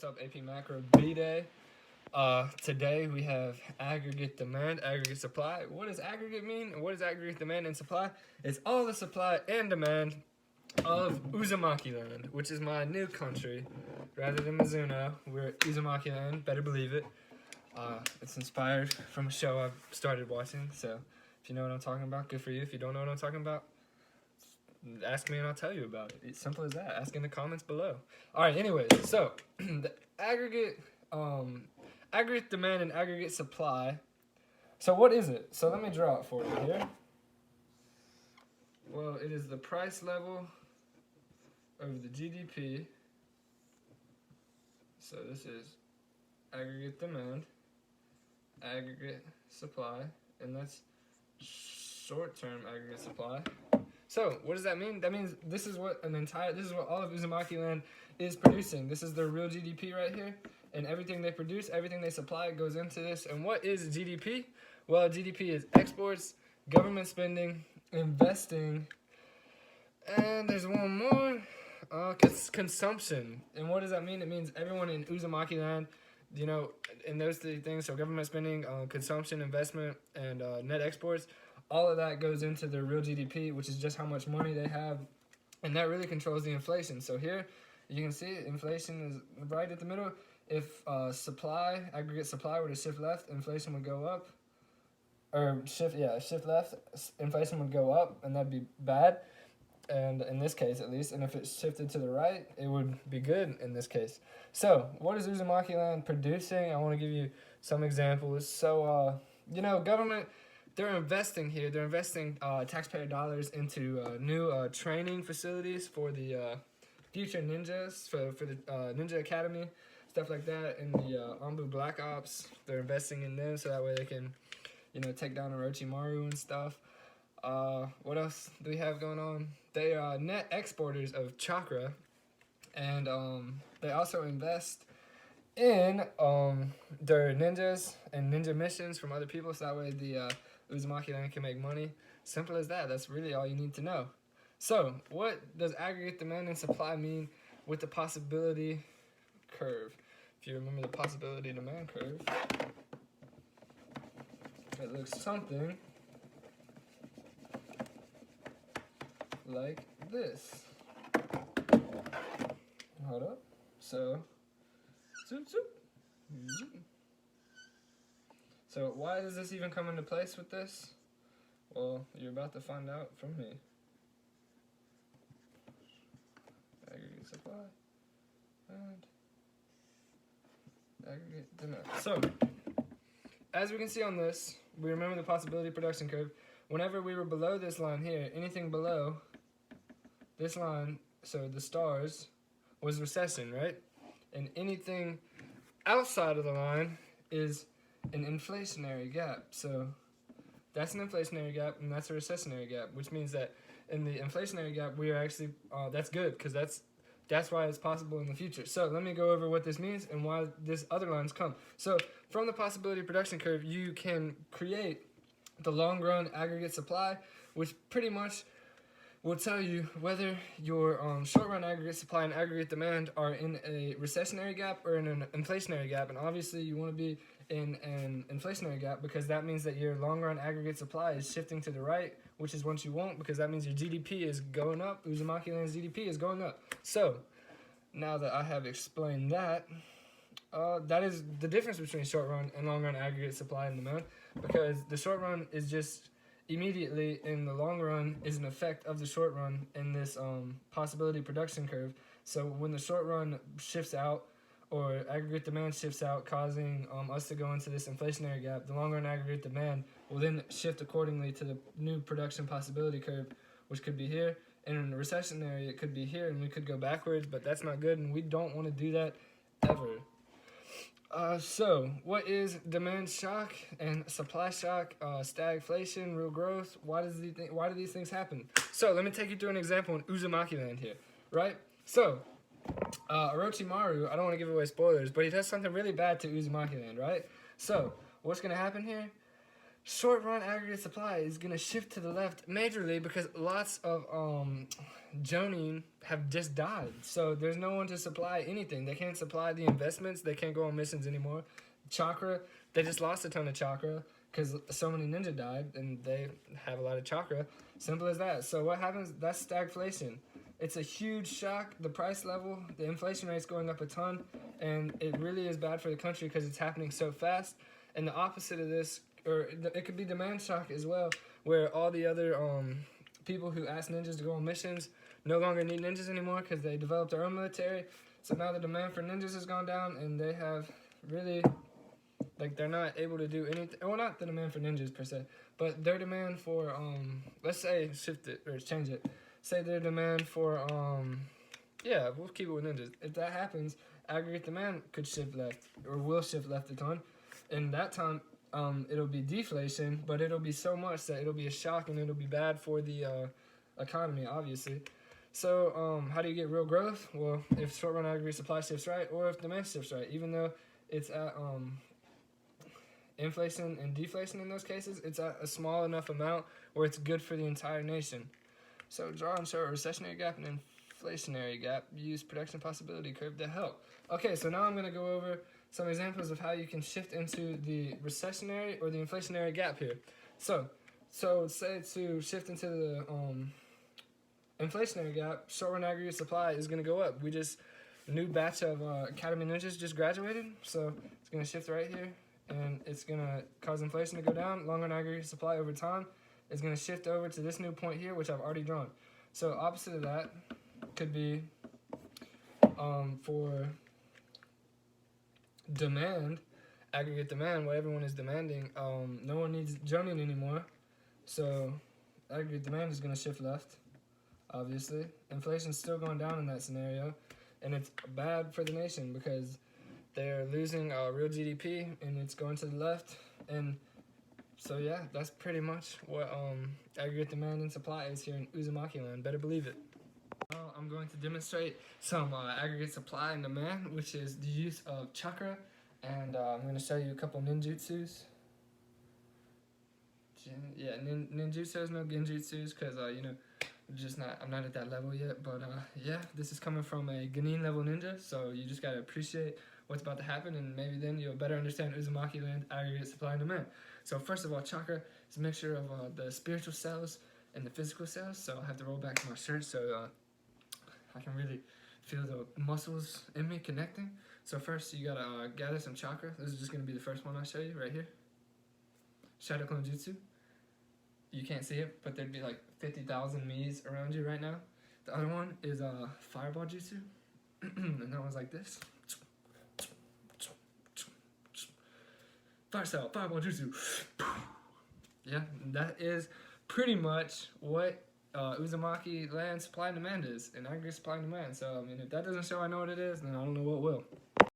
What's up, AP Macro B-Day? Today we have aggregate demand, aggregate supply. What does aggregate mean? What is aggregate demand and supply? It's all the supply and demand of Uzumaki land, which is my new country. Rather than Mizuno, we're at Uzumaki land, better believe it. It's inspired from a show I've started watching, so if you know what I'm talking about, good for you. If you don't know what I'm talking about, ask me and I'll tell you about it. It's simple as that. Ask in the comments below. All right, anyways, so the aggregate demand and aggregate supply. So what is it? So let me draw it for you here. Well, it is the price level over the GDP. So this is aggregate demand, aggregate supply, and that's short-term aggregate supply. So what does that mean? That means this is what all of Uzumaki land is producing. This is their real GDP right here, and everything they produce, everything they supply goes into this. And what is GDP? Well, GDP is exports, government spending, investing, and there's one more, consumption. And what does that mean? It means everyone in Uzumaki land, you know, in those three things, so government spending, consumption, investment, and net exports, all of that goes into their real GDP, which is just how much money they have, and that really controls the inflation. So here, you can see inflation is right at the middle. If aggregate supply were to shift left, inflation would go up, or shift left, inflation would go up, and that'd be bad, and in this case at least. And if it shifted to the right, it would be good in this case. So what is Uzumaki land producing? I want to give you some examples. So government, they're investing here. They're investing taxpayer dollars into new training facilities for the future ninjas, for the Ninja Academy, stuff like that, and the Anbu Black Ops. They're investing in them so that way they can, take down Orochimaru and stuff. What else do we have going on? They are net exporters of chakra, and they also invest in their ninjas and ninja missions from other people, so that way the Uzumaki land can make money. Simple as that. That's really all you need to know. So, what does aggregate demand and supply mean with the possibility curve? If you remember the possibility demand curve, it looks something like this. Hold up. So, zoop, zoop. So why does this even come into place with this? Well, you're about to find out from me. Aggregate supply and aggregate demand. So, as we can see on this, we remember the possibility production curve. Whenever we were below this line here, anything below this line, so the stars, was recession, right? And anything outside of the line is an inflationary gap. So that's an inflationary gap, and that's a recessionary gap, which means that in the inflationary gap, we are actually, that's good, because that's why it's possible in the future. So let me go over what this means and why this other lines come. So from the possibility production curve, you can create the long run aggregate supply, which pretty much will tell you whether your short run aggregate supply and aggregate demand are in a recessionary gap or in an inflationary gap. And obviously you want to be in an inflationary gap, because that means that your long run aggregate supply is shifting to the right, which is what you want, because that means your GDP is going up. Uzumaki land's GDP is going up. So now that I have explained that, that is the difference between short run and long run aggregate supply and demand, because the short run is just immediately, in the long run is an effect of the short run in this possibility production curve. So when the short run shifts out, or aggregate demand shifts out, causing us to go into this inflationary gap, the long run aggregate demand will then shift accordingly to the new production possibility curve, which could be here. And in the recessionary, it could be here, and we could go backwards, but that's not good, and we don't want to do that ever. So, what is demand shock and supply shock, stagflation, real growth? Why do these things happen? So, let me take you through an example in Uzumaki land here, right? So, Orochimaru, I don't want to give away spoilers, but he does something really bad to Uzumaki land, right? So, what's going to happen here? short run aggregate supply is going to shift to the left majorly because lots of Jonin have just died. So there's no one to supply anything. They can't supply the investments. They can't go on missions anymore. Chakra, they just lost a ton of chakra because so many ninja died and they have a lot of chakra. Simple as that. So what happens? That's stagflation. It's a huge shock. The price level, the inflation rate's going up a ton, and it really is bad for the country because it's happening so fast. And the opposite of this, or it could be demand shock as well, where all the other people who ask ninjas to go on missions no longer need ninjas anymore because they developed their own military. So now the demand for ninjas has gone down, and they have really, like, they're not able to do anything. Well, not the demand for ninjas per se, but their demand for let's say shift it or change it. Say their demand for yeah, we'll keep it with ninjas. If that happens, aggregate demand could shift left, or will shift left a ton. In that time, it'll be deflation, but it'll be so much that it'll be a shock and it'll be bad for the economy, obviously. So how do you get real growth? Well, if short run aggregate supply shifts right, or if demand shifts right, even though it's at inflation and deflation in those cases, it's at a small enough amount where it's good for the entire nation. So draw and show a recessionary gap and inflationary gap. Use production possibility curve to help. Okay, so now I'm going to go over some examples of how you can shift into the recessionary or the inflationary gap here. So say to shift into the inflationary gap, short run aggregate supply is going to go up. We just, new batch of Academy Ninjas just graduated, so it's going to shift right here, and it's going to cause inflation to go down. Long run aggregate supply over time is going to shift over to this new point here, which I've already drawn. So opposite of that could be for demand, aggregate demand, what everyone is demanding. No one needs Jonin anymore, so aggregate demand is going to shift left, obviously. Inflation's still going down in that scenario, and it's bad for the nation because they're losing real GDP, and it's going to the left. And so yeah, that's pretty much what aggregate demand and supply is here in Uzumaki land. Better believe it. Now I'm going to demonstrate some aggregate supply and demand, which is the use of chakra, and I'm going to show you a couple ninjutsus. Yeah, ninjutsus, no genjutsus, because you know, I'm not at that level yet. But yeah, this is coming from a Genin level ninja, so you just gotta appreciate what's about to happen, and maybe then you'll better understand Uzumaki land aggregate supply and demand. So first of all, chakra is a mixture of the spiritual cells and the physical cells. So I have to roll back my shirt so I can really feel the muscles in me connecting. So first you gotta gather some chakra. This is just gonna be the first one I show you right here. Shadow Clone Jutsu. You can't see it, but there'd be like 50,000 Miis around you right now. The other one is Fireball Jutsu, and that one's like this. Fire Cell, Fireball Jutsu. Yeah, that is pretty much what Uzumaki land supply and demand is, and aggregate supply and demand. So, I mean, if that doesn't show I know what it is, then I don't know what will.